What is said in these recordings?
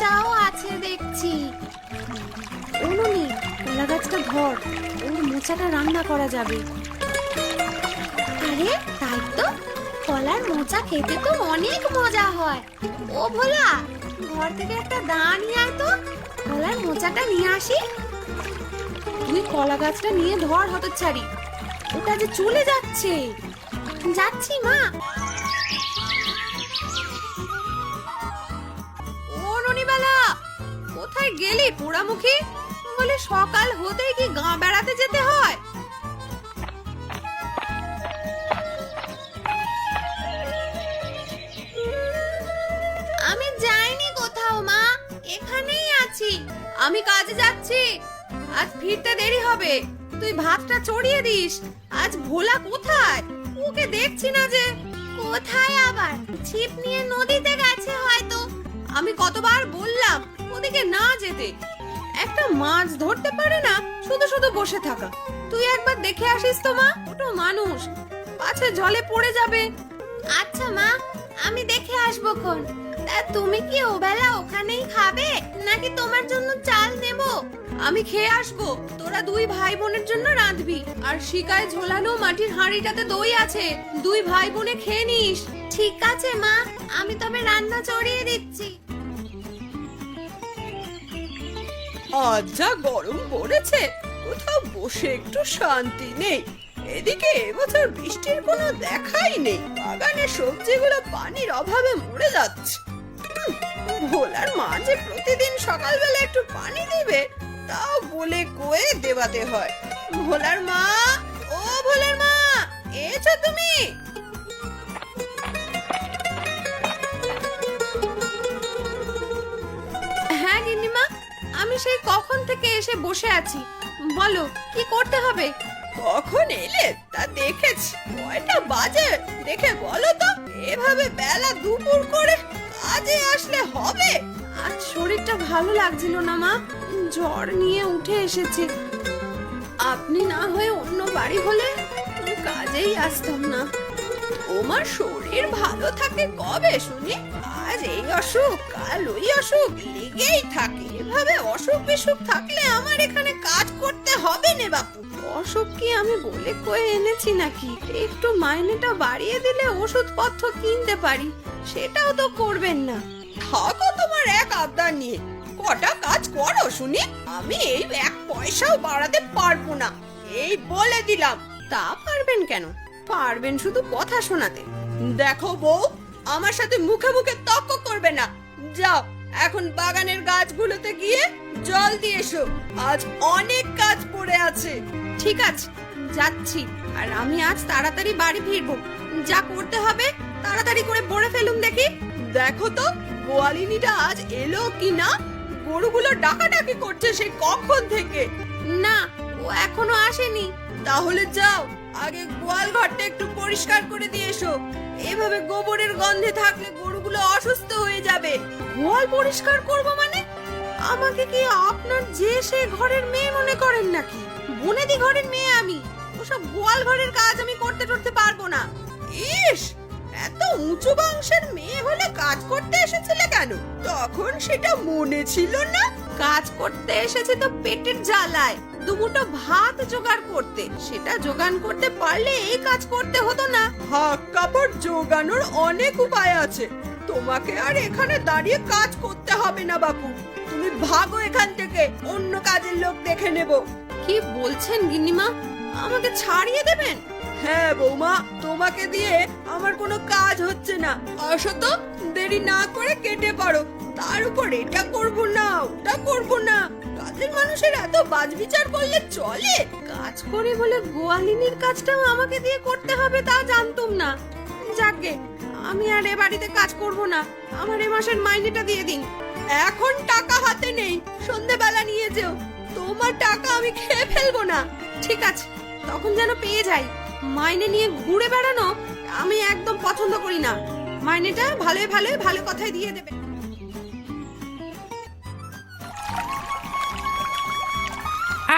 মোচাও আছে দেখছি। ওনুনি, কলা গাছটা ধর, ওর মোচাটা রান্না করা যাবে। আরে তাই তো, কলার মোচা খেতে তো অনেক মজা হয়। ও ভোলা, ঘর থেকে একটা দা নিয়ে আয় তো, কলার মোচাটা নিয়ে আসি। তুই কলা গাছটা নিয়ে ধর হতচ্ছাড়ি, ওটা যে চলে যাচ্ছে। যাচ্ছি মা। ও ননিবালা, কোথায় গেলি পোড়ামুখী? বলে সকাল হতেই কি গাঁ বেড়াতে যেতে হয়? আমি যাইনি কোথাও মা, এখানেই আছি। আমি কাজে যাচ্ছি, আজ ফিরতে দেরি হবে। তুই ভাতটা চড়িয়ে দিস। আজ ভোলা কোথায়? ওকে দেখছি না যে। কোথায় আবার? ছিপ নিয়ে নদীতে গেছে হয়তো। আমি কতবার বললাম ওদিকে না যেতে। একটা মাছ ধরতে পারে না, শুধু শুধু বসে থাকা। তুই একবার দেখে আসিস তো মা, ছোট মানুষ, পাছে জলে পড়ে যাবে। আচ্ছা মা, আমি দেখে আসবো খন। তা তুমি কি ওবেলা ওখানেই খাবে, নাকি তোমার জন্য চাল নেব? আমি খেয়ে আসবো, তোরা দুই ভাই বোনের জন্য রাঁধবি। আর শিকায় ঝোলানো মাটির হাঁড়িটাতে দই আছে, দুই ভাই বোনে খেয়ে নিস। ঠিক আছে মা, আমি তবে রান্না চড়িয়ে দিচ্ছি। আজ যা গরম পড়েছে, কোথাও বসে একটু শান্তি নেই। এদিকে এবছর বৃষ্টির কোনো দেখাই নেই। বাগানের সবজিগুলো পানির অভাবে মরে যাচ্ছে। ভোলার মা যে প্রতিদিন সকালবেলা একটু পানি দিবে, তাও বলে কয়ে দেওয়াতে হয়। ভোলার মা, ও ভোলার মা, এসো তুমি। হ্যাঁ গিন্নিমা, আমি সেই কখন থেকে এসে বসে আছি। বলো কি করতে হবে? কখন এলে তা দেখেছি, কয়টা বাজে দেখে বলো তো। এভাবে বেলা দুপুর করে কাজে আসলে হবে? আজ শরীরটা ভালো লাগছিল না মা, জ্বর নিয়ে উঠে এসেছি। আপনি না হয়ে অন্য বাড়ি হলে কাজেই আসতাম না। তোমার শরীর ভালো থাকে কবে শুনি? আজ এই অসুখ, কাল ওই অসুখ লেগেই থাকে। এভাবে অসুখ বিসুখ থাকলে আমার এখানে কাজ করতে হবে না বাপু। অসুখ কি আমি বলে কয়ে এনেছি নাকি? একটু মাইনেটা বাড়িয়ে দিলে ওষুধপত্র কিনতে পারি, সেটাও তো করবেন না। থাকো তোমার এক আবদার নিয়ে, কটা কাজ করো শুনি। আমি এই এক পয়সাও বাড়াতে পারবো না, এই বলে দিলাম। তা পারবেন কেন? পারবেন শুধু কথা শোনাতে। দেখো বউ, আমার সাথে মুখে মুখে তর্ক করবে না। যাও এখন বাগানের গাছগুলোতে গিয়ে জল দিয়ে এসো, আজ অনেক কাজ পড়ে আছে। ঠিক আছে, যাচ্ছি। আর আমি আজ তাড়াতাড়ি বাড়ি ফিরবো। যা করতে হবে তাড়াতাড়ি করে বলে ফেলুন দেখি। দেখো তো গোয়ালিনীটা আজ এলো কি না। গরুগুলো ডাকাডাকি করছে সেই কখন থেকে। না, ও এখনো আসেনি। তাহলে যাও, আগে গোয়াল ঘরটা একটু পরিষ্কার করে দিয়ে এসো। এভাবে গোবরের গন্ধে থাকলে গরুগুলো অসুস্থ হয়ে যাবে। গোয়াল পরিষ্কার করব মানে? আমাকে কি আপনার যে সে ঘরের মেয়ে মনে করেন নাকি? বনেদি ঘরের মেয়ে আমি, ওসব গোয়াল ঘরের কাজ আমি করতে পারবো না। ইস, এত উঁচু বংশের মেয়ে হলে কাজ করতে এসেছিলে কেন? তখন সেটা মনে ছিল না? কাজ করতে এসেছি তো পেটের জ্বালায়, দুমুঠো ভাত জোগাড় করতে। সেটা জোগাড় করতে পারলে এই কাজ করতে হতো না। হাত কাপড় জোগানোর অনেক উপায় আছে, তোমাকে আর এখানে দাঁড়িয়ে কাজ করতে হবে না বাপু। তুমি ভাগো এখান থেকে, অন্য কাজের লোক দেখে নেব। কি বলছেন গিন্নিমা? আমাকে ছাড়িয়ে দেবেন? হ্যাঁ বৌমা, তোমাকে দিয়ে আমার কোনো কাজ হচ্ছে না। আসো তো, দেরি না করে কেটে পারো। তার উপর এটা করব না ওটা করব না, কাজের মানুষের এত বাজবিচার করলে চলে? কাজ করে বলে গোয়ালিনীর কাজটাও আমাকে দিয়ে করতে হবে তা জানতুম না। যাকে, আমি আর এ বাড়িতে কাজ করব না। আমার এ মাসের মাইনেটা দিয়ে দিন। এখন টাকা হাতে নেই, সন্ধেবেলা নিয়ে যেও। তোমার টাকা আমি খেয়ে ফেলবো না। ঠিক আছে, তখন যেন পেয়ে যাই। মাইনে নিয়ে ঘুরে বেড়ানো আমি একদম পছন্দ করি না। মাইনেটা ভালোই ভালো কথাই দিয়ে দেবে।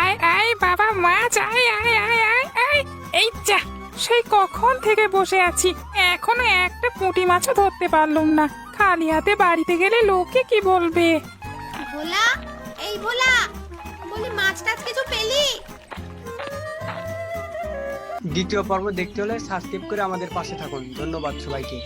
আয় আয় বাবা মাছ, আয় আয় আয় আয় আয়। এই যা, সেই কখন থেকে বসে আছি, এখনো একটা পুঁটি মাছও ধরতে পারলুম না। খালি হাতে বাড়িতে গেলে লোকে কি বলবে? ভোলা, এই ভোলা, বলি মাছ টাছ কিছু পেলি? দ্বিতীয় পর্ব দেখতে হলে সাবস্ক্রাইব করে আমাদের পাশে থাকুন। ধন্যবাদ সবাইকে।